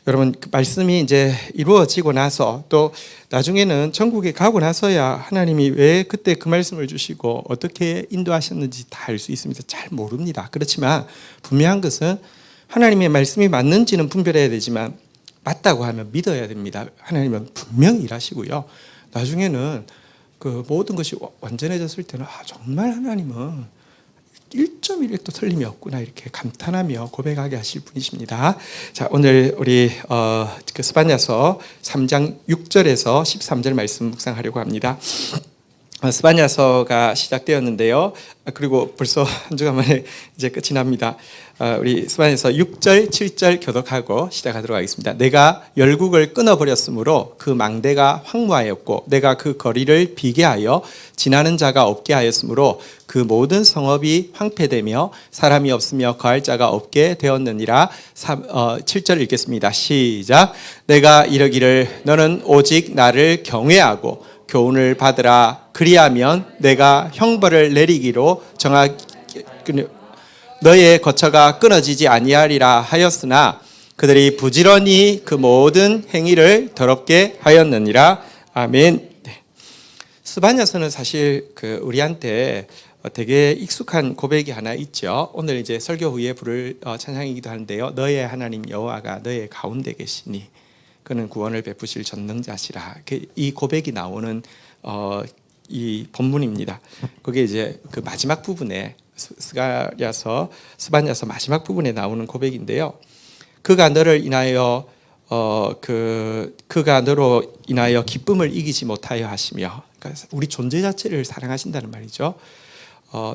여러분 그 말씀이 이제 이루어지고 나서 또 나중에는 천국에 가고 나서야 하나님이 왜 그때 그 말씀을 주시고 어떻게 인도하셨는지 다 알 수 있습니다. 잘 모릅니다. 그렇지만 분명한 것은 하나님의 말씀이 맞는지는 분별해야 되지만 맞다고 하면 믿어야 됩니다. 하나님은 분명히 일하시고요. 나중에는 그 모든 것이 완전해졌을 때는 정말 하나님은 1.1도 틀림이 없구나 이렇게 감탄하며 고백하게 하실 분이십니다. 자, 오늘 우리 그 스바냐서 3장 6절에서 13절 말씀 묵상하려고 합니다. 스바냐서가 시작되었는데요. 그리고 벌써 한 주간 만에 이제 끝이 납니다. 우리 스바냐서 6절, 7절 교독하고 시작하도록 하겠습니다. 내가 열국을 끊어버렸으므로 그 망대가 황무하였고 내가 그 거리를 비게 하여 지나는 자가 없게 하였으므로 그 모든 성읍이 황폐되며 사람이 없으며 거할 자가 없게 되었느니라. 7절 읽겠습니다. 시작. 내가 이르기를 너는 오직 나를 경외하고 교훈을 받으라. 그리하면 내가 형벌을 내리기로 정하기 너의 거처가 끊어지지 아니하리라 하였으나 그들이 부지런히 그 모든 행위를 더럽게 하였느니라. 아멘. 스바냐서는 사실 그 우리한테 되게 익숙한 고백이 하나 있죠. 오늘 이제 설교 후에 부를 찬양이기도 하는데요. 너의 하나님 여호와가 너의 가운데 계시니 그는 구원을 베푸실 전능자시라. 이 고백이 나오는 이 본문입니다. 그게 이제 그 마지막 부분에 스바냐서 마지막 부분에 나오는 고백인데요. 그가 너를 인하여 그가 너로 인하여 기쁨을 이기지 못하여 하시며, 그러니까 우리 존재 자체를 사랑하신다는 말이죠.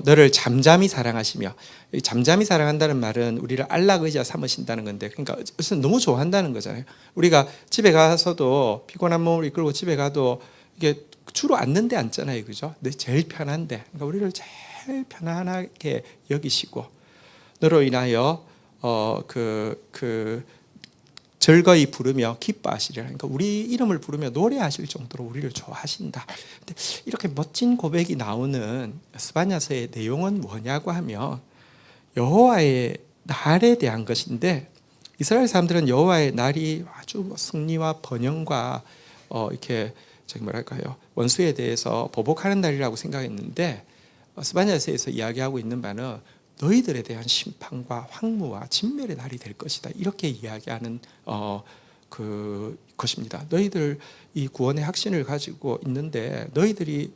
너를 잠잠히 사랑하시며, 잠잠히 사랑한다는 말은 우리를 안락의자 삼으신다는 건데, 그러니까 너무 좋아한다는 거잖아요. 우리가 집에 가서도 피곤한 몸을 이끌고 집에 가도 이게 주로 앉는 데 앉잖아요, 그죠? 제일 편한데, 그러니까 우리를 제일 편안하게 여기시고 너로 인하여 즐거이 부르며 기뻐하시리라. 그러니까 우리 이름을 부르며 노래하실 정도로 우리를 좋아하신다. 근데 이렇게 멋진 고백이 나오는 스바냐서의 내용은 뭐냐고 하면 여호와의 날에 대한 것인데, 이스라엘 사람들은 여호와의 날이 아주 승리와 번영과 이렇게 뭐랄까요, 원수에 대해서 보복하는 날이라고 생각했는데, 스바냐서에서 이야기하고 있는 바는 너희들에 대한 심판과 황무와 진멸의 날이 될 것이다. 이렇게 이야기하는 것입니다. 너희들 이 구원의 확신을 가지고 있는데 너희들이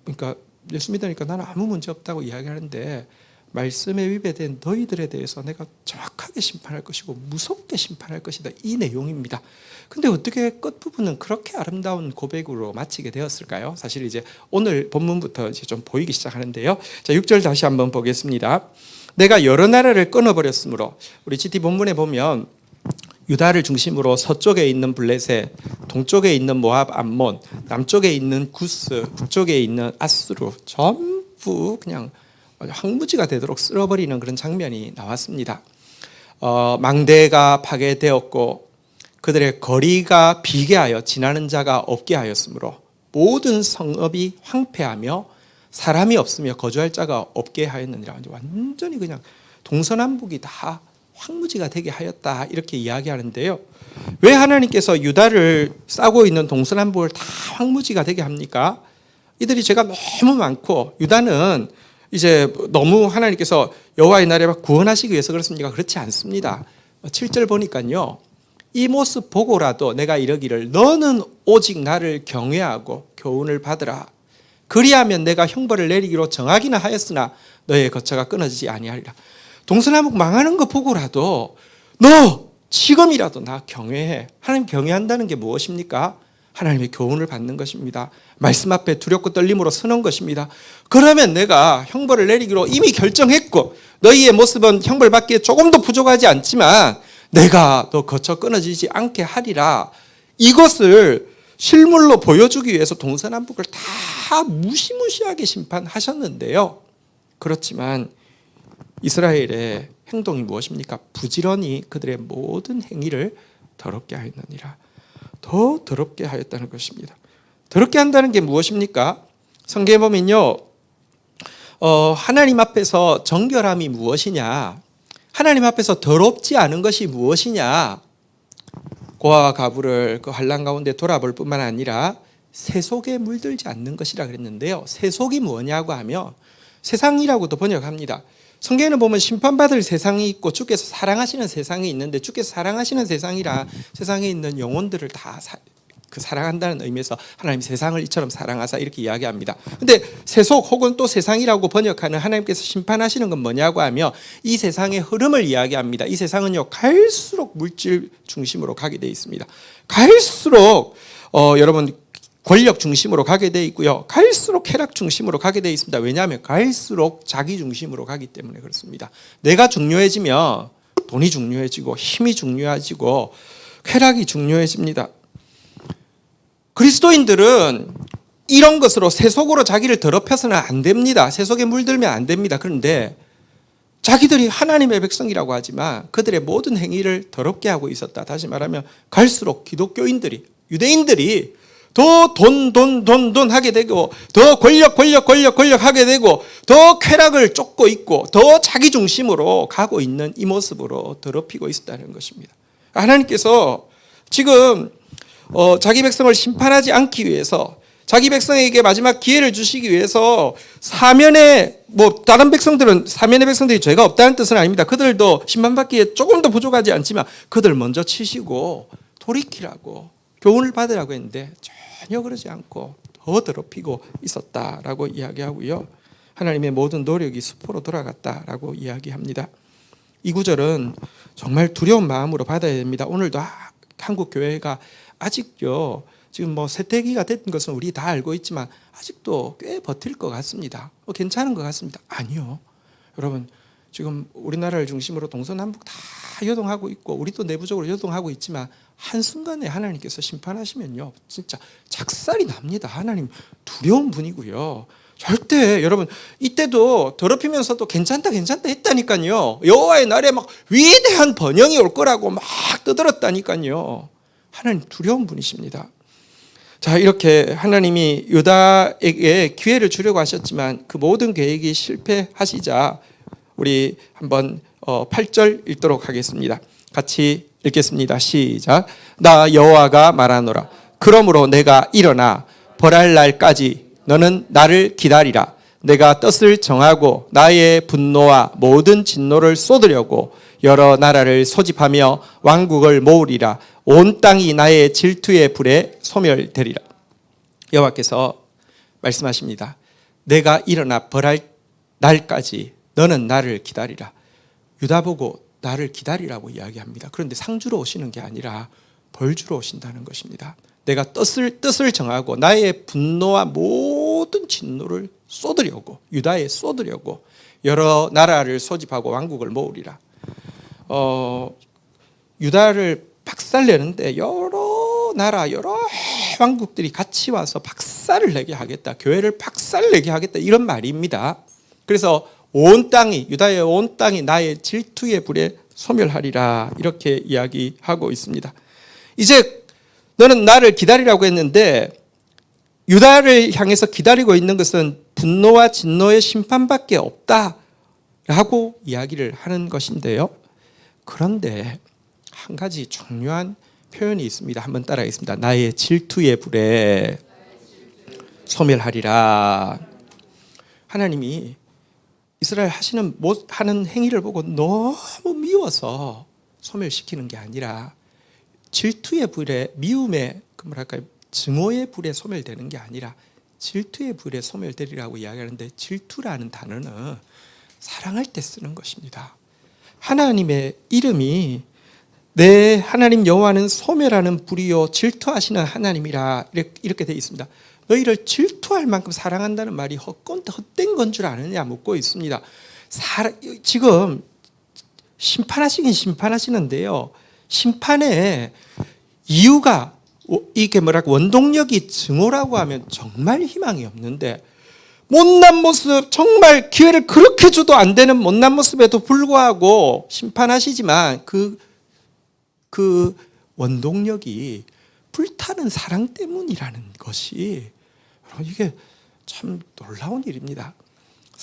그러니까 예수 믿으니까 나는 아무 문제 없다고 이야기하는데 말씀에 위배된 너희들에 대해서 내가 정확하게 심판할 것이고 무섭게 심판할 것이다. 이 내용입니다. 근데 어떻게 끝부분은 그렇게 아름다운 고백으로 마치게 되었을까요? 사실 이제 오늘 본문부터 이제 좀 보이기 시작하는데요. 자, 6절 다시 한번 보겠습니다. 내가 여러 나라를 끊어버렸으므로, 우리 GT 본문에 보면 유다를 중심으로 서쪽에 있는 블레셋, 동쪽에 있는 모압 암몬, 남쪽에 있는 구스, 북쪽에 있는 아수르 전부 그냥 황무지가 되도록 쓸어버리는 그런 장면이 나왔습니다. 망대가 파괴되었고 그들의 거리가 비게 하여 지나는 자가 없게 하였으므로 모든 성읍이 황폐하며 사람이 없으며 거주할 자가 없게 하였느니라. 완전히 그냥 동서남북이 다 황무지가 되게 하였다 이렇게 이야기하는데요. 왜 하나님께서 유다를 싸고 있는 동서남북을 다 황무지가 되게 합니까? 이들이 죄가 너무 많고 유다는 이제 너무 하나님께서 여호와의 날에 구원하시기 위해서 그렇습니까? 그렇지 않습니다. 7절 보니까요, 이 모습 보고라도 내가 이러기를 너는 오직 나를 경외하고 교훈을 받으라. 그리하면 내가 형벌을 내리기로 정하기는 하였으나 너의 거처가 끊어지지 아니하리라. 동서남북 망하는 거 보고라도 너 지금이라도 나 경외해. 하나님 경외한다는 게 무엇입니까? 하나님의 교훈을 받는 것입니다. 말씀 앞에 두렵고 떨림으로 서는 것입니다. 그러면 내가 형벌을 내리기로 이미 결정했고 너희의 모습은 형벌받기에 조금도 부족하지 않지만 내가 너 거쳐 끊어지지 않게 하리라. 이것을 실물로 보여주기 위해서 동서남북을 다 무시무시하게 심판하셨는데요. 그렇지만 이스라엘의 행동이 무엇입니까? 부지런히 그들의 모든 행위를 더럽게 하였느니라. 더 더럽게 하였다는 것입니다. 더럽게 한다는 게 무엇입니까? 성경에 보면요, 하나님 앞에서 정결함이 무엇이냐? 하나님 앞에서 더럽지 않은 것이 무엇이냐? 고아와 가부를 그 환난 가운데 돌아볼 뿐만 아니라 세속에 물들지 않는 것이라 그랬는데요. 세속이 뭐냐고 하면 세상이라고도 번역합니다. 성경에는 보면 심판받을 세상이 있고 주께서 사랑하시는 세상이 있는데, 주께서 사랑하시는 세상이라 세상에 있는 영혼들을 다 사랑한다는 의미에서 하나님 세상을 이처럼 사랑하사 이렇게 이야기합니다. 근데 세속 혹은 또 세상이라고 번역하는 하나님께서 심판하시는 건 뭐냐고 하면 이 세상의 흐름을 이야기합니다. 이 세상은요, 갈수록 물질 중심으로 가게 되어 있습니다. 갈수록 여러분 권력 중심으로 가게 되어 있고요, 갈수록 쾌락 중심으로 가게 되어 있습니다. 왜냐하면 갈수록 자기 중심으로 가기 때문에 그렇습니다. 내가 중요해지면 돈이 중요해지고 힘이 중요해지고 쾌락이 중요해집니다. 그리스도인들은 이런 것으로 세속으로 자기를 더럽혀서는 안 됩니다. 세속에 물들면 안 됩니다. 그런데 자기들이 하나님의 백성이라고 하지만 그들의 모든 행위를 더럽게 하고 있었다. 다시 말하면 갈수록 기독교인들이, 유대인들이 더 돈 하게 되고, 더 권력 하게 되고, 더 쾌락을 쫓고 있고, 더 자기 중심으로 가고 있는 이 모습으로 더럽히고 있었다는 것입니다. 하나님께서 지금 자기 백성을 심판하지 않기 위해서, 자기 백성에게 마지막 기회를 주시기 위해서 사면의 다른 백성들은, 사면의 백성들이 죄가 없다는 뜻은 아닙니다. 그들도 심판받기에 조금 더 부족하지 않지만 그들 먼저 치시고 돌이키라고, 교훈을 받으라고 했는데 전혀 그러지 않고 더 더럽히고 있었다라고 이야기하고요, 하나님의 모든 노력이 수포로 돌아갔다라고 이야기합니다. 이 구절은 정말 두려운 마음으로 받아야 됩니다. 오늘도 한국 교회가 아직요, 지금 세대기가 된 것은 우리 다 알고 있지만 아직도 꽤 버틸 것 같습니다. 괜찮은 것 같습니다. 아니요. 여러분, 지금 우리나라를 중심으로 동서남북 다 요동하고 있고 우리도 내부적으로 요동하고 있지만 한순간에 하나님께서 심판하시면요, 진짜 작살이 납니다. 하나님 두려운 분이고요. 절대 여러분 이때도 더럽히면서도 괜찮다 했다니까요. 여호와의 날에 막 위대한 번영이 올 거라고 막 떠들었다니까요. 하나님 두려운 분이십니다. 자, 이렇게 하나님이 유다에게 기회를 주려고 하셨지만 그 모든 계획이 실패하시자 우리 한번 8절 읽도록 하겠습니다. 같이 읽겠습니다. 시작. 나 여호와가 말하노라. 그러므로 내가 일어나 벌할 날까지 너는 나를 기다리라. 내가 뜻을 정하고 나의 분노와 모든 진노를 쏟으려고 여러 나라를 소집하며 왕국을 모으리라. 온 땅이 나의 질투의 불에 소멸되리라. 여호와께서 말씀하십니다. 내가 일어나 벌할 날까지 너는 나를 기다리라. 유다 보고 나를 기다리라고 이야기합니다. 그런데 상 주러 오시는 게 아니라 벌 주러 오신다는 것입니다. 내가 뜻을 정하고 나의 분노와 모든 진노를 쏟으려고, 유다에 쏟으려고 여러 나라를 소집하고 왕국을 모으리라. 유다를 박살내는데 여러 나라, 여러 왕국들이 같이 와서 박살을 내게 하겠다, 교회를 박살내게 하겠다, 이런 말입니다. 그래서 온 땅이, 유다의 온 땅이 나의 질투의 불에 소멸하리라, 이렇게 이야기하고 있습니다. 이제 너는 나를 기다리라고 했는데 유다를 향해서 기다리고 있는 것은 분노와 진노의 심판밖에 없다라고 이야기를 하는 것인데요. 그런데 한 가지 중요한 표현이 있습니다. 한번 따라하겠습니다. 나의 질투의 불에 소멸하리라. 하나님이 이스라엘 하는 행위를 보고 너무 미워서 소멸시키는 게 아니라, 질투의 불에, 미움의 증오의 불에 소멸되는 게 아니라 질투의 불에 소멸되리라고 이야기하는데, 질투라는 단어는 사랑할 때 쓰는 것입니다. 하나님의 이름이 내 하나님 여호와는 소멸하는 불이요 질투하시는 하나님이라 이렇게 되어 있습니다. 너희를 질투할 만큼 사랑한다는 말이 헛된 건 줄 아느냐 묻고 있습니다. 지금 심판하시긴 심판하시는데요, 심판의 이유가 이게 원동력이 증오라고 하면 정말 희망이 없는데, 못난 모습, 정말 기회를 그렇게 줘도 안 되는 못난 모습에도 불구하고 심판하시지만 그 원동력이 불타는 사랑 때문이라는 것이, 이게 참 놀라운 일입니다.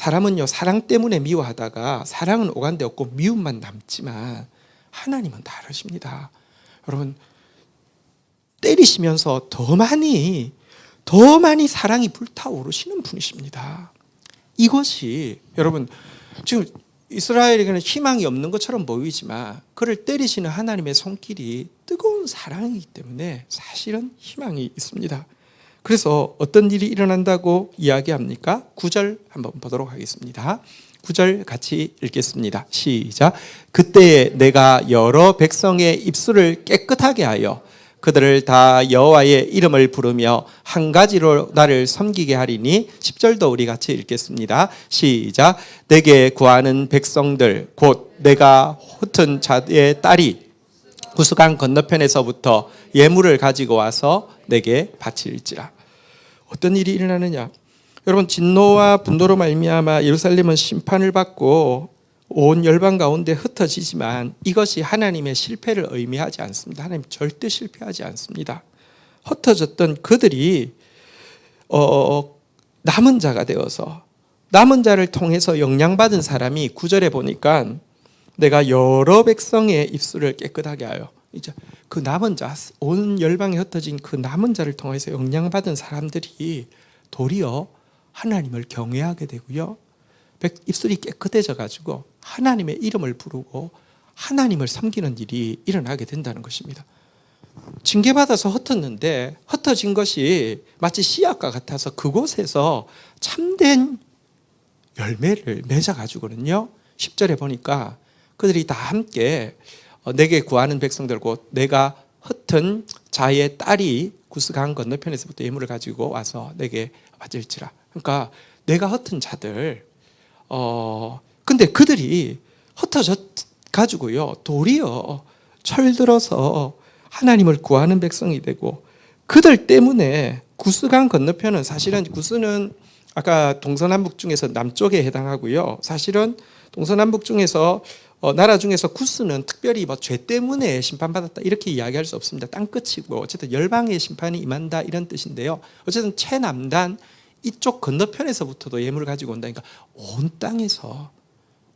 사람은요, 사랑 때문에 미워하다가 사랑은 오간데 없고 미움만 남지만 하나님은 다르십니다. 여러분, 때리시면서 더 많이 사랑이 불타오르시는 분이십니다. 이것이 여러분, 지금 이스라엘에게는 희망이 없는 것처럼 보이지만 그를 때리시는 하나님의 손길이 뜨거운 사랑이기 때문에 사실은 희망이 있습니다. 그래서 어떤 일이 일어난다고 이야기합니까? 9절 한번 보도록 하겠습니다. 9절 같이 읽겠습니다. 시작. 그때에 내가 여러 백성의 입술을 깨끗하게 하여 그들을 다 여호와의 이름을 부르며 한 가지로 나를 섬기게 하리니 10절도 우리 같이 읽겠습니다. 시작. 내게 구하는 백성들 곧 내가 흩은 자의 딸이 구스강 건너편에서부터 예물을 가지고 와서 내게 바칠지라. 어떤 일이 일어나느냐? 여러분, 진노와 분노로 말미암아 예루살렘은 심판을 받고 온 열방 가운데 흩어지지만 이것이 하나님의 실패를 의미하지 않습니다. 하나님 절대 실패하지 않습니다. 흩어졌던 그들이 남은 자가 되어서 남은 자를 통해서 영향받은 사람이 9절에 보니까 내가 여러 백성의 입술을 깨끗하게 하여, 이제 그 남은 자, 온 열방에 흩어진 그 남은 자를 통해서 영향받은 사람들이 도리어 하나님을 경외하게 되고요, 입술이 깨끗해져 가지고 하나님의 이름을 부르고 하나님을 섬기는 일이 일어나게 된다는 것입니다. 징계받아서 흩었는데 흩어진 것이 마치 씨앗과 같아서 그곳에서 참된 열매를 맺어 가지고는요, 10절에 보니까 그들이 다 함께 내게 구하는 백성들 곧 내가 흩은 자의 딸이 구스강 건너편에서부터 예물을 가지고 와서 내게 바칠지라. 그러니까 내가 흩은 자들, 근데 그들이 흩어져 가지고요, 도리어 철들어서 하나님을 구하는 백성이 되고, 그들 때문에 구스강 건너편은, 사실은 구스는 아까 동서남북 중에서 남쪽에 해당하고요, 사실은 동서남북 중에서 나라 중에서 구스는 특별히 뭐 죄 때문에 심판받았다 이렇게 이야기할 수 없습니다. 땅끝이고 어쨌든 열방의 심판이 임한다 이런 뜻인데요, 어쨌든 최남단 이쪽 건너편에서부터도 예물을 가지고 온다니까 온 땅에서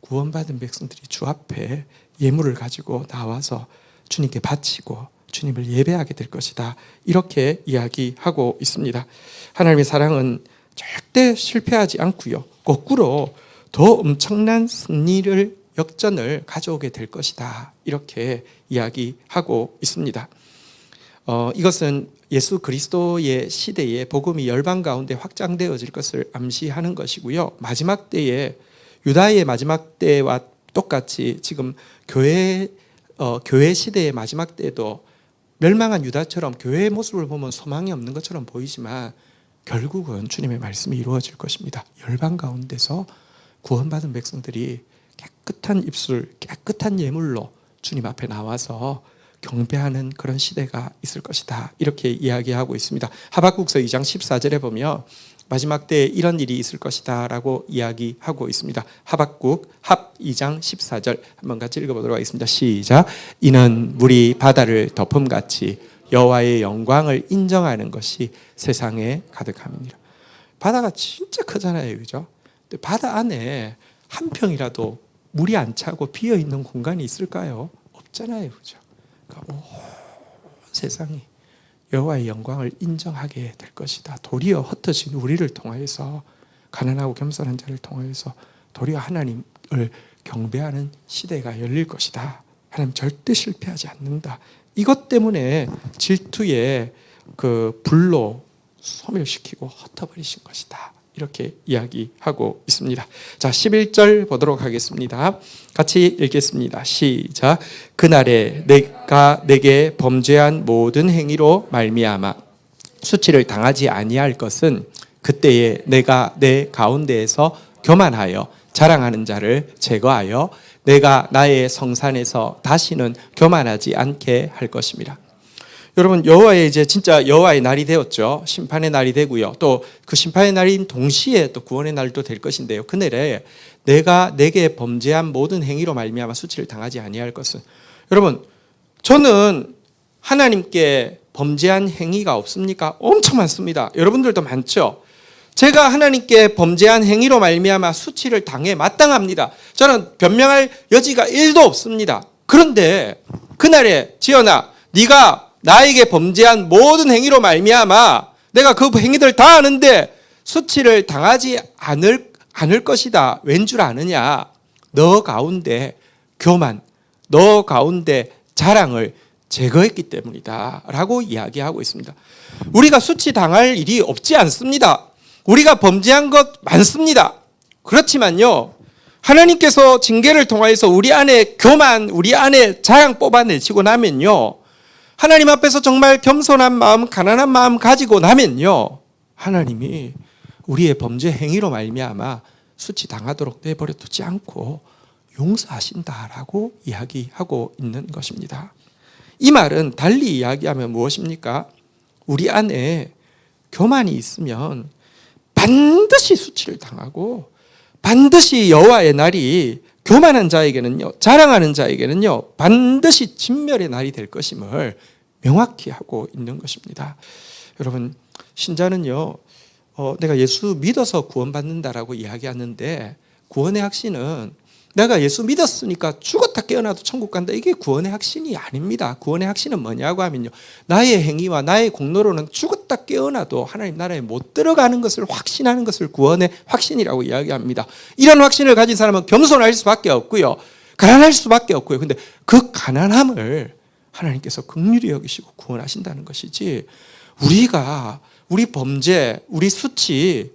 구원받은 백성들이 주 앞에 예물을 가지고 나와서 주님께 바치고 주님을 예배하게 될 것이다, 이렇게 이야기하고 있습니다. 하나님의 사랑은 절대 실패하지 않고요, 거꾸로 더 엄청난 승리를, 역전을 가져오게 될 것이다, 이렇게 이야기하고 있습니다. 이것은 예수 그리스도의 시대에 복음이 열방 가운데 확장되어질 것을 암시하는 것이고요, 마지막 때에, 유다의 마지막 때와 똑같이 지금 교회 시대의 마지막 때도 멸망한 유다처럼 교회의 모습을 보면 소망이 없는 것처럼 보이지만 결국은 주님의 말씀이 이루어질 것입니다. 열방 가운데서 구원받은 백성들이 깨끗한 입술, 깨끗한 예물로 주님 앞에 나와서 경배하는 그런 시대가 있을 것이다, 이렇게 이야기하고 있습니다. 하박국서 2장 14절에 보면 마지막 때에 이런 일이 있을 것이다 라고 이야기하고 있습니다. 하박국 합 2장 14절 한번 같이 읽어보도록 하겠습니다. 시작. 이는 물이 바다를 덮음같이 여호와의 영광을 인정하는 것이 세상에 가득함이니라. 바다가 진짜 크잖아요, 그죠? 근데 바다 안에 한 평이라도 물이 안 차고 비어있는 공간이 있을까요? 없잖아요, 그죠? 그러니까 온 세상이 여호와의 영광을 인정하게 될 것이다. 도리어 흩어진 우리를 통하여서, 가난하고 겸손한 자를 통하여서 도리어 하나님을 경배하는 시대가 열릴 것이다. 하나님 절대 실패하지 않는다. 이것 때문에 질투의 그 불로 소멸시키고 흩어버리신 것이다, 이렇게 이야기하고 있습니다. 자, 11절 보도록 하겠습니다. 같이 읽겠습니다. 시작. 그날에 내가 내게 범죄한 모든 행위로 말미암아 수치를 당하지 아니할 것은 그때에 내가 내 가운데에서 교만하여 자랑하는 자를 제거하여 내가 나의 성산에서 다시는 교만하지 않게 할 것입니다. 여러분, 여호와의 이제 진짜 여호와의 날이 되었죠. 심판의 날이 되고요. 또 그 심판의 날인 동시에 또 구원의 날도 될 것인데요. 그날에 내가 내게 범죄한 모든 행위로 말미암아 수치를 당하지 아니할 것은, 여러분, 저는 하나님께 범죄한 행위가 없습니까? 엄청 많습니다. 여러분들도 많죠. 제가 하나님께 범죄한 행위로 말미암아 수치를 당해 마땅합니다. 저는 변명할 여지가 1도 없습니다. 그런데 그날에 지연아, 네가 나에게 범죄한 모든 행위로 말미암아 내가 그 행위들 다 아는데 수치를 당하지 않을 것이다. 왠 줄 아느냐? 너 가운데 교만, 너 가운데 자랑을 제거했기 때문이다 라고 이야기하고 있습니다. 우리가 수치 당할 일이 없지 않습니다. 우리가 범죄한 것 많습니다. 그렇지만요, 하나님께서 징계를 통하여서 우리 안에 교만, 우리 안에 자랑 뽑아내시고 나면요, 하나님 앞에서 정말 겸손한 마음, 가난한 마음 가지고 나면요, 하나님이 우리의 범죄 행위로 말미암아 수치 당하도록 내버려 두지 않고 용서하신다라고 이야기하고 있는 것입니다. 이 말은 달리 이야기하면 무엇입니까? 우리 안에 교만이 있으면 반드시 수치를 당하고 반드시 여호와의 날이 교만한 자에게는요, 자랑하는 자에게는요, 반드시 진멸의 날이 될 것임을 명확히 하고 있는 것입니다. 여러분, 신자는요, 내가 예수 믿어서 구원받는다라고 이야기하는데, 구원의 확신은 내가 예수 믿었으니까 죽었다 깨어나도 천국 간다, 이게 구원의 확신이 아닙니다. 구원의 확신은 뭐냐고 하면요, 나의 행위와 나의 공로로는 죽었다 깨어나도 하나님 나라에 못 들어가는 것을 확신하는 것을 구원의 확신이라고 이야기합니다. 이런 확신을 가진 사람은 겸손할 수밖에 없고요, 가난할 수밖에 없고요. 근데 그 가난함을 하나님께서 긍휼히 여기시고 구원하신다는 것이지, 우리가 우리 범죄, 우리 수치,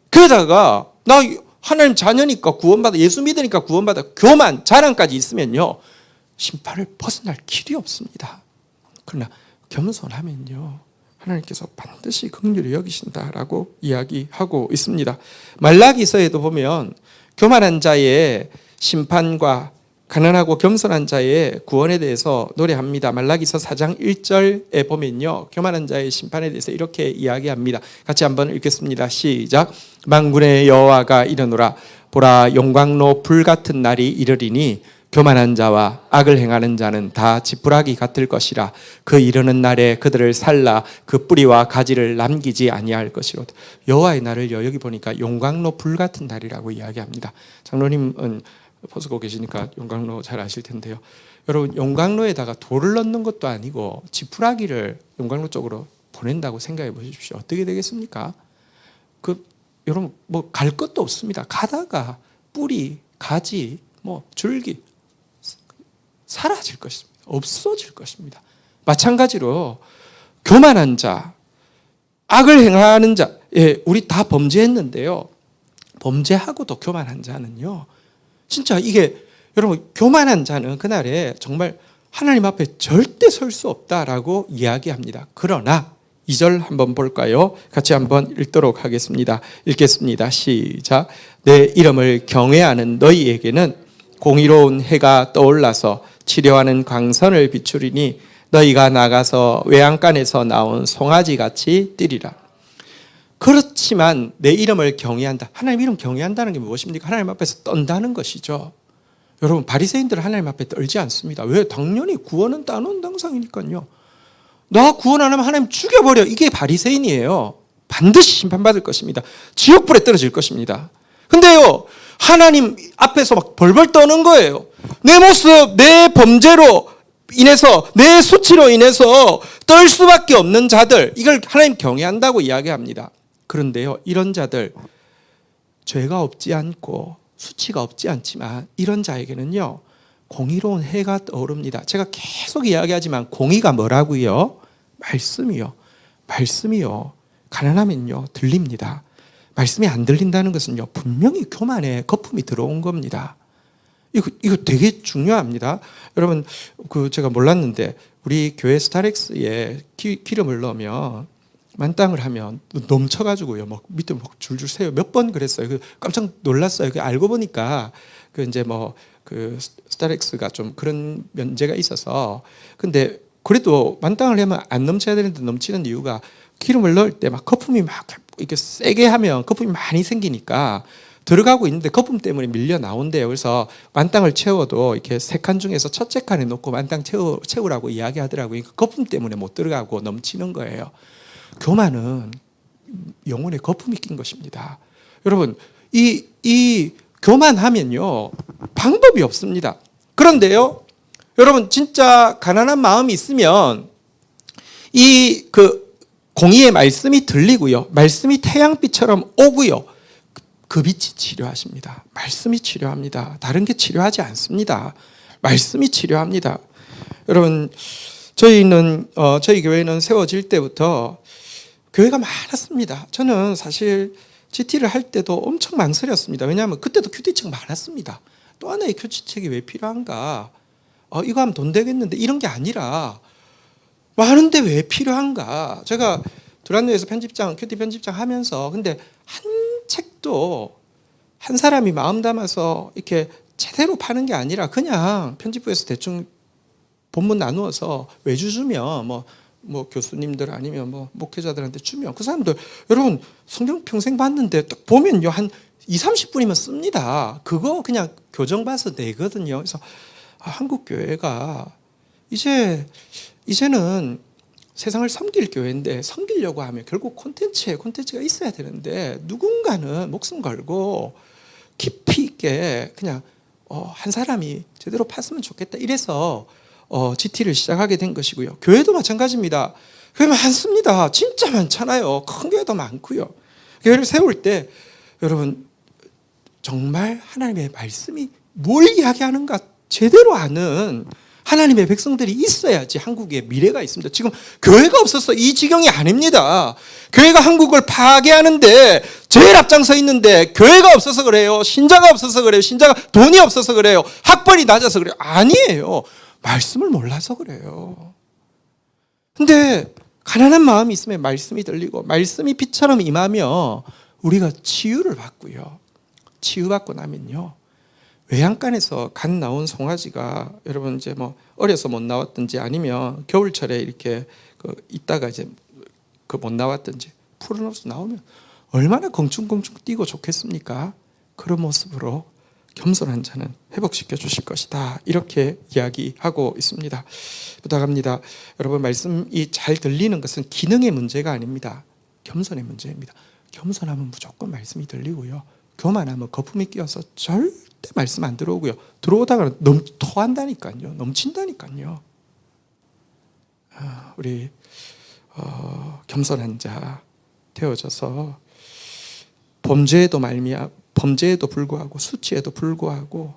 그러다가 나 하나님 자녀니까 구원받아, 예수 믿으니까 구원받아, 교만, 자랑까지 있으면요, 심판을 벗어날 길이 없습니다. 그러나 겸손하면요, 하나님께서 반드시 긍휼히 여기신다라고 이야기하고 있습니다. 말라기서에도 보면 교만한 자의 심판과 가난하고 겸손한 자의 구원에 대해서 노래합니다. 말라기서 4장 1절에 보면요, 교만한 자의 심판에 대해서 이렇게 이야기합니다. 같이 한번 읽겠습니다. 시작. 만군의 여호와가 이르노라. 보라, 영광로 불같은 날이 이르리니 교만한 자와 악을 행하는 자는 다 지푸라기 같을 것이라. 그 이르는 날에 그들을 살라 그 뿌리와 가지를 남기지 아니할 것이로다. 여호와의 날을 여기 보니까 영광로 불같은 날이라고 이야기합니다. 장로님은 보고 계시니까 용광로 잘 아실 텐데요. 여러분, 용광로에다가 돌을 넣는 것도 아니고 지푸라기를 용광로 쪽으로 보낸다고 생각해 보십시오. 어떻게 되겠습니까? 여러분, 뭐 갈 것도 없습니다. 가다가 뿌리, 가지, 줄기 사라질 것입니다. 없어질 것입니다. 마찬가지로 교만한 자, 악을 행하는 자, 우리 다 범죄했는데요, 범죄하고도 교만한 자는요, 진짜 이게, 여러분, 교만한 자는 그날에 정말 하나님 앞에 절대 설 수 없다라고 이야기합니다. 그러나 2절 한번 볼까요? 같이 한번 읽도록 하겠습니다. 읽겠습니다. 시작. 내 이름을 경외하는 너희에게는 공의로운 해가 떠올라서 치료하는 광선을 비추리니 너희가 나가서 외양간에서 나온 송아지같이 뛰리라. 그렇지만 내 이름을 경외한다. 하나님 이름 경외한다는 게 무엇입니까? 하나님 앞에서 떤다는 것이죠. 여러분, 바리새인들은 하나님 앞에 떨지 않습니다. 왜? 당연히 구원은 따놓은 당상이니까요. 나 구원 안 하면 하나님 죽여버려. 이게 바리새인이에요. 반드시 심판받을 것입니다. 지옥불에 떨어질 것입니다. 근데요, 하나님 앞에서 막 벌벌 떠는 거예요. 내 모습, 내 범죄로 인해서, 내 수치로 인해서 떨 수밖에 없는 자들, 이걸 하나님 경외한다고 이야기합니다. 그런데요, 이런 자들, 죄가 없지 않고 수치가 없지 않지만 이런 자에게는요, 공의로운 해가 떠오릅니다. 제가 계속 이야기하지만 공의가 뭐라고요? 말씀이요. 말씀이요. 가난하면요, 들립니다. 말씀이 안 들린다는 것은요, 분명히 교만에 거품이 들어온 겁니다. 이거 되게 중요합니다. 여러분, 제가 몰랐는데 우리 교회 스타렉스에 기름을 넣으면 만땅을 하면 넘쳐가지고요, 막 밑에 막 줄줄 새요. 몇 번 그랬어요. 깜짝 놀랐어요. 알고 보니까 스타렉스가 좀 그런 면제가 있어서. 근데 그래도 만땅을 하면 안 넘쳐야 되는데 넘치는 이유가, 기름을 넣을 때 막 거품이 막 이렇게 세게 하면 거품이 많이 생기니까 들어가고 있는데 거품 때문에 밀려 나온대요. 그래서 만땅을 채워도 이렇게 세 칸 중에서 첫째 칸에 놓고 만땅 채우라고 이야기하더라고요. 거품 때문에 못 들어가고 넘치는 거예요. 교만은 영혼에 거품이 낀 것입니다. 여러분, 이 교만하면요, 방법이 없습니다. 그런데요, 여러분, 진짜 가난한 마음이 있으면 공의의 말씀이 들리고요, 말씀이 태양빛처럼 오고요, 그 빛이 치료하십니다. 말씀이 치료합니다. 다른 게 치료하지 않습니다. 말씀이 치료합니다. 여러분, 저희 교회는 세워질 때부터 교회가 많았습니다. 저는 사실 GT를 할 때도 엄청 망설였습니다. 왜냐하면 그때도 큐티책 많았습니다. 또 하나의 큐티책이 왜 필요한가? 이거 하면 돈 되겠는데, 이런 게 아니라 많은데 왜 필요한가? 제가 두란노에서 큐티 편집장 하면서, 근데 한 책도 한 사람이 마음 담아서 이렇게 제대로 파는 게 아니라 그냥 편집부에서 대충 본문 나누어서 외주 주면 뭐 교수님들 아니면 뭐 목회자들한테 주면 그 사람들, 여러분, 성경 평생 봤는데 딱 보면요, 한 20-30분이면 씁니다. 그거 그냥 교정 봐서 내거든요. 그래서 한국 교회가 이제는 세상을 섬길 교회인데, 섬기려고 하면 결국 콘텐츠가 있어야 되는데, 누군가는 목숨 걸고 깊이 있게 그냥 한 사람이 제대로 팠으면 좋겠다, 이래서 GT를 시작하게 된 것이고요. 교회도 마찬가지입니다. 교회 많습니다. 진짜 많잖아요. 큰 교회도 많고요. 교회를 세울 때 여러분, 정말 하나님의 말씀이 뭘 이야기하는가 제대로 아는 하나님의 백성들이 있어야지 한국에 미래가 있습니다. 지금 교회가 없어서 이 지경이 아닙니다. 교회가 한국을 파괴하는데 제일 앞장서 있는데, 교회가 없어서 그래요? 신자가 없어서 그래요? 신자가 돈이 없어서 그래요? 학벌이 낮아서 그래요? 아니에요. 말씀을 몰라서 그래요. 근데 가난한 마음이 있으면 말씀이 들리고, 말씀이 빛처럼 임하며 우리가 치유를 받고요, 치유받고 나면요, 외양간에서 갓 나온 송아지가, 여러분 이제 어려서 못 나왔든지 아니면 겨울철에 이렇게 있다가 이제 못 나왔든지 푸른 옷으로 나오면 얼마나 건충건충 뛰고 좋겠습니까? 그런 모습으로 겸손한 자는 회복시켜 주실 것이다, 이렇게 이야기하고 있습니다. 부탁합니다. 여러분, 말씀이 잘 들리는 것은 기능의 문제가 아닙니다. 겸손의 문제입니다. 겸손하면 무조건 말씀이 들리고요, 교만하면 거품이 끼어서 절대 말씀 안 들어오고요, 들어오다가 토한다니까요, 넘친다니까요. 우리 겸손한 자 되어져서 범죄에도 불구하고 수치에도 불구하고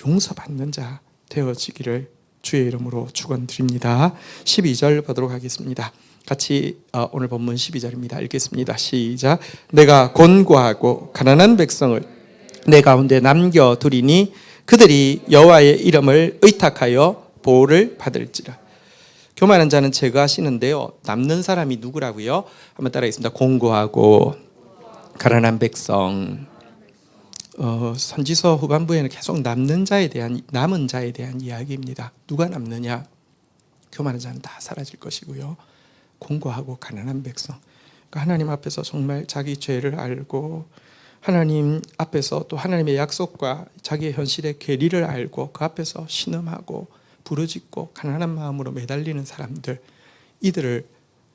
용서받는 자 되어지기를 주의 이름으로 축원드립니다. 12절 보도록 하겠습니다. 같이 오늘 본문 12절입니다. 읽겠습니다. 시작. 내가 곤고하고 가난한 백성을 내 가운데 남겨두리니 그들이 여호와의 이름을 의탁하여 보호를 받을지라. 교만한 자는 제거하시는데요, 남는 사람이 누구라고요? 한번 따라하겠습니다. 곤고하고 가난한 백성. 선지서 후반부에는 계속 남은 자에 대한 이야기입니다. 누가 남느냐? 교만한 자는 다 사라질 것이고요, 곤고하고 가난한 백성. 그러니까 하나님 앞에서 정말 자기 죄를 알고, 하나님 앞에서 또 하나님의 약속과 자기의 현실의 괴리를 알고 그 앞에서 신음하고 부르짖고 가난한 마음으로 매달리는 사람들, 이들을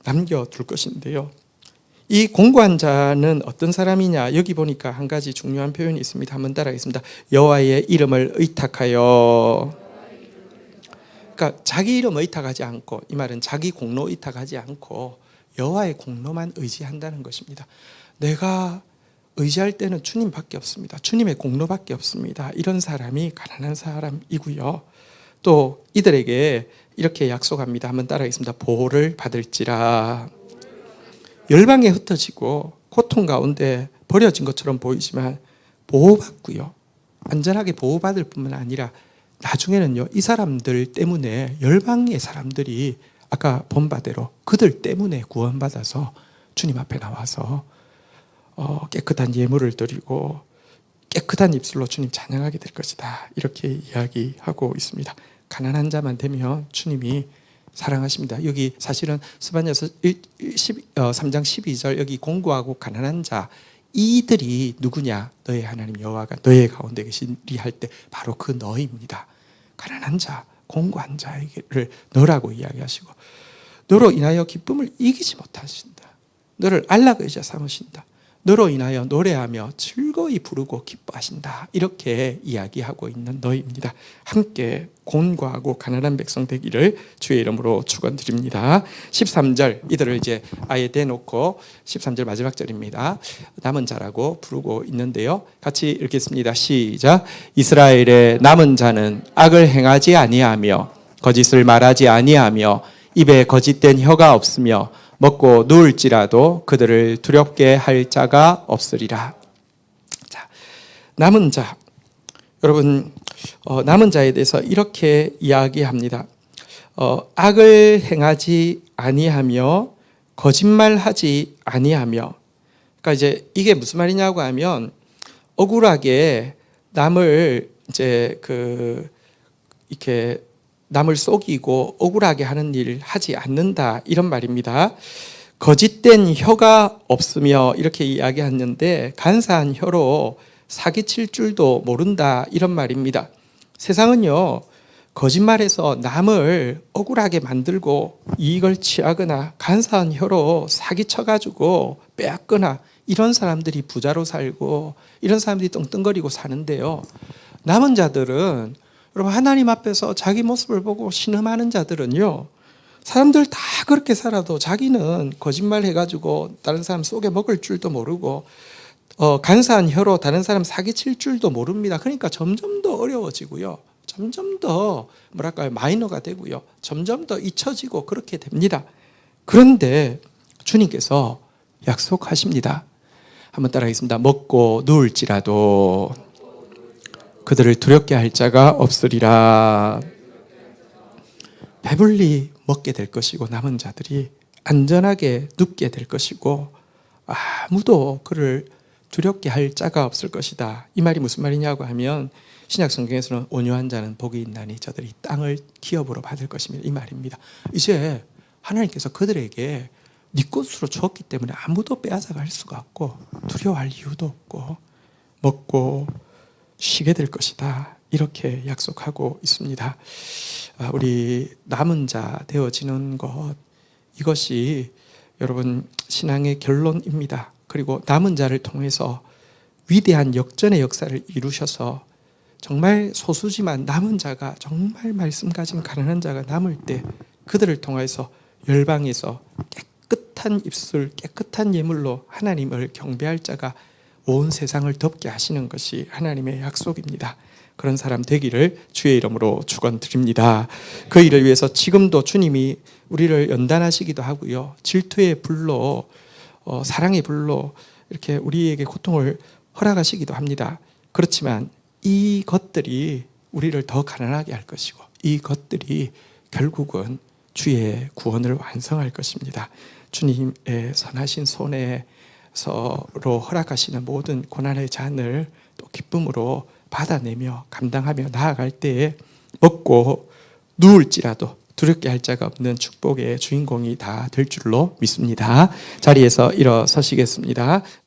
남겨둘 것인데요, 이 공고한 자는 어떤 사람이냐? 여기 보니까 한 가지 중요한 표현이 있습니다. 한번 따라하겠습니다. 여호와의 이름을 의탁하여. 그러니까 자기 이름 의탁하지 않고, 이 말은 자기 공로 의탁하지 않고 여호와의 공로만 의지한다는 것입니다. 내가 의지할 때는 주님밖에 없습니다. 주님의 공로밖에 없습니다. 이런 사람이 가난한 사람이고요, 또 이들에게 이렇게 약속합니다. 한번 따라하겠습니다. 보호를 받을지라. 열방에 흩어지고 고통 가운데 버려진 것처럼 보이지만 보호받고요, 안전하게 보호받을 뿐만 아니라 나중에는요, 이 사람들 때문에 열방의 사람들이 아까 본 바대로 그들 때문에 구원받아서 주님 앞에 나와서 깨끗한 예물을 드리고 깨끗한 입술로 주님 찬양하게 될 것이다, 이렇게 이야기하고 있습니다. 가난한 자만 되면 주님이 사랑하십니다. 여기 사실은 스바냐서 3장 12절, 여기 공고하고 가난한 자, 이들이 누구냐? 너의 하나님 여호와가 너의 가운데 계시리 할 때 바로 그 너입니다. 가난한 자, 공고한 자를 너라고 이야기하시고, 너로 인하여 기쁨을 이기지 못하신다. 너를 안락의자 삼으신다. 너로 인하여 노래하며 즐거이 부르고 기뻐하신다. 이렇게 이야기하고 있는 너희입니다. 함께 곤고하고 가난한 백성 되기를 주의 이름으로 축원드립니다. 13절 이들을 이제 아예 대놓고 13절 마지막 절입니다. 남은 자라고 부르고 있는데요. 같이 읽겠습니다. 시작. 이스라엘의 남은 자는 악을 행하지 아니하며 거짓을 말하지 아니하며 입에 거짓된 혀가 없으며 먹고 누울지라도 그들을 두렵게 할 자가 없으리라. 자, 남은 자. 여러분, 남은 자에 대해서 이렇게 이야기합니다. 악을 행하지 아니하며 거짓말하지 아니하며. 그러니까 이제 이게 무슨 말이냐고 하면 억울하게 남을 이제 이렇게 남을 속이고 억울하게 하는 일을 하지 않는다 이런 말입니다. 거짓된 혀가 없으며 이렇게 이야기했는데 간사한 혀로 사기칠 줄도 모른다 이런 말입니다. 세상은요 거짓말해서 남을 억울하게 만들고 이익을 취하거나 간사한 혀로 사기쳐가지고 빼앗거나 이런 사람들이 부자로 살고 이런 사람들이 떵떵거리고 사는데요. 남은 자들은 여러분 하나님 앞에서 자기 모습을 보고 신음하는 자들은요 사람들 다 그렇게 살아도 자기는 거짓말 해가지고 다른 사람 속에 먹을 줄도 모르고 간사한 혀로 다른 사람 사기칠 줄도 모릅니다. 그러니까 점점 더 어려워지고요 점점 더 마이너가 되고요 점점 더 잊혀지고 그렇게 됩니다. 그런데 주님께서 약속하십니다. 한번 따라하겠습니다. 먹고 누울지라도 그들을 두렵게 할 자가 없으리라. 배불리 먹게 될 것이고 남은 자들이 안전하게 눕게 될 것이고 아무도 그를 두렵게 할 자가 없을 것이다. 이 말이 무슨 말이냐고 하면 신약 성경에서는 온유한 자는 복이 있나니 저들이 땅을 기업으로 받을 것입니다. 이 말입니다. 이제 하나님께서 그들에게 네 것으로 주었기 때문에 아무도 빼앗아갈 수가 없고 두려워할 이유도 없고 먹고 쉬게 될 것이다. 이렇게 약속하고 있습니다. 우리 남은 자 되어지는 것 이것이 여러분 신앙의 결론입니다. 그리고 남은 자를 통해서 위대한 역전의 역사를 이루셔서 정말 소수지만 남은 자가 정말 말씀 가진 가난한 자가 남을 때 그들을 통해서 열방에서 깨끗한 입술 깨끗한 예물로 하나님을 경배할 자가 온 세상을 덮게 하시는 것이 하나님의 약속입니다. 그런 사람 되기를 주의 이름으로 축원드립니다. 그 일을 위해서 지금도 주님이 우리를 연단하시기도 하고요. 질투의 불로 사랑의 불로 이렇게 우리에게 고통을 허락하시기도 합니다. 그렇지만 이 것들이 우리를 더 가난하게 할 것이고 이 것들이 결국은 주의 구원을 완성할 것입니다. 주님의 선하신 손에 서로 허락하시는 모든 고난의 잔을 또 기쁨으로 받아내며 감당하며 나아갈 때에 먹고 누울지라도 두렵게 할 자가 없는 축복의 주인공이 다 될 줄로 믿습니다. 자리에서 일어서시겠습니다.